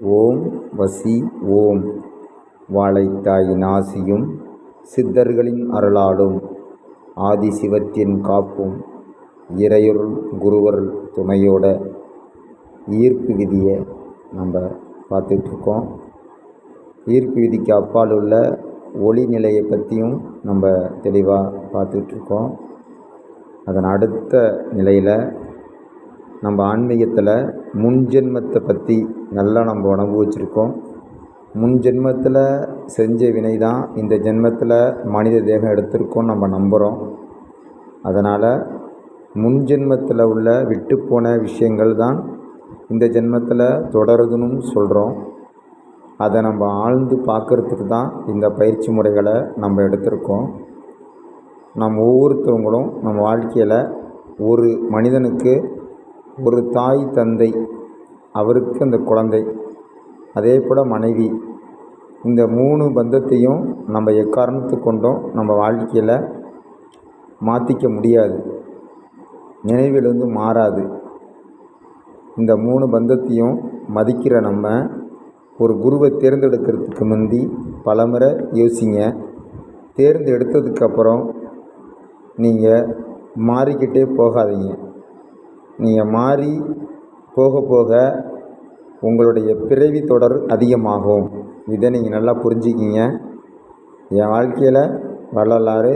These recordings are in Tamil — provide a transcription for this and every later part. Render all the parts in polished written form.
ஓம் வசி ஓம் வாழைத்தாயின் ஆசியும் சித்தர்களின் அருளாலும் ஆதிசிவத்தின் காப்பும் இறையருள் குருவருள் துணையோட ஈர்ப்பு விதியை நம்ம பார்த்துட்ருக்கோம். ஈர்ப்பு விதிக்கு அப்பால் உள்ள ஒளி நிலையை பற்றியும் நம்ம தெளிவாக பார்த்துட்ருக்கோம். அதன் அடுத்த நிலையில் நம்ம ஆன்மீகத்தில் முன்ஜென்மத்தை பற்றி நல்லா நம்ம அனுபவிச்சிருக்கோம். முன்ஜென்மத்தில் செஞ்ச வினை தான் இந்த ஜென்மத்தில் மனித தேகம் எடுத்திருக்கோம் நம்ம நம்புகிறோம். அதனால் முன்ஜென்மத்தில் உள்ள விட்டுப்போன விஷயங்கள் தான் இந்த ஜென்மத்தில் தொடருதுன்னு சொல்கிறோம். அதை நம்ம ஆழ்ந்து பார்க்குறதுக்கு தான் இந்த பயிற்சி முறைகளை நம்ம எடுத்திருக்கோம். நம்ம ஒவ்வொருத்தவங்களும் நம்ம வாழ்க்கையில் ஒரு மனிதனுக்கு ஒரு தாய் தந்தை, அவருக்கு அந்த குழந்தை, அதே போல் மனைவி, இந்த 3 பந்தத்தையும் நம்ம எக்காரணத்து கொண்டும் நம்ம வாழ்க்கையில் மாற்றிக்க முடியாது, நினைவிலிருந்து மாறாது. இந்த 3 பந்தத்தையும் மதிக்கிற நம்ம ஒரு குருவை தேர்ந்தெடுக்கிறதுக்கு முந்தி பலமுறை யோசிங்க. தேர்ந்தெடுத்ததுக்கப்புறம் நீங்கள் மாறிக்கிட்டே போகாதீங்க. நீங்கள் மாறி போக போக உங்களுடைய பிறவி தொடர் அதிகமாகும். இதை நீங்கள் நல்லா புரிஞ்சுக்கிங்க. என் வாழ்க்கையில் வரலாறு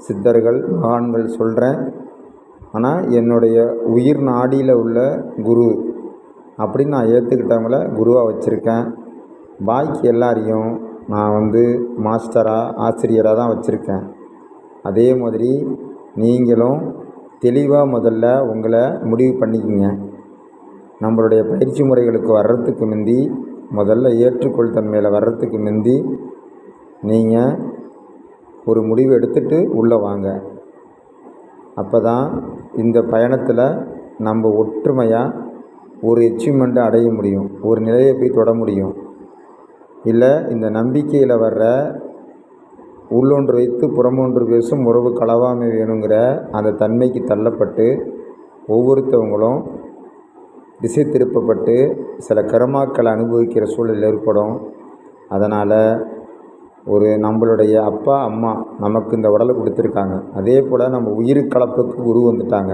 சித்தர்கள் மகான்கள் சொல்கிறேன். ஆனால் என்னுடைய உயிர் நாடியில் உள்ள குரு அப்படின்னு நான் ஏற்றுக்கிட்டவங்கள குருவாக வச்சுருக்கேன். பாக்கி எல்லாரையும் நான் மாஸ்டராக ஆசிரியராக தான் வச்சுருக்கேன். அதே மாதிரி நீங்களும் தெளிவாக முதல்ல உங்களை முடிவு பண்ணிக்கிங்க. நம்மளுடைய பயிற்சி முறைகளுக்கு வர்றதுக்கு முந்தி, முதல்ல ஏற்றுக்கொள் தன்மையில் வர்றதுக்கு முந்தி நீங்கள் ஒரு முடிவு எடுத்துகிட்டு உள்ளே வாங்க. அப்போ தான் இந்த பயணத்தில் நம்ம ஒற்றுமையாக ஒரு அச்சீவ்மெண்ட்டை அடைய முடியும், ஒரு நிலையை போய் தொட முடியும். இல்லை இந்த நம்பிக்கையில் வர்ற உள்ளொன்று வைத்து புறமொன்று பேசும் உறவு களவாமை வேணுங்கிற அந்த தன்மைக்கு தள்ளப்பட்டு ஒவ்வொருத்தவங்களும் திசை திருப்பப்பட்டு சில கர்மாக்களை அனுபவிக்கிற சூழல் ஏற்படும். அதனால் நம்மளுடைய அப்பா அம்மா நமக்கு இந்த உடலை கொடுத்துருக்காங்க. அதே போல் நம்ம உயிர் கலப்புக்கு குரு வந்துட்டாங்க.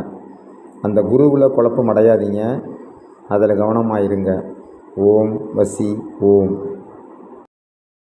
அந்த குருவில் குழப்பம் அடையாதீங்க, அதில் கவனமாக இருங்க. ஓம் வசி ஓம்.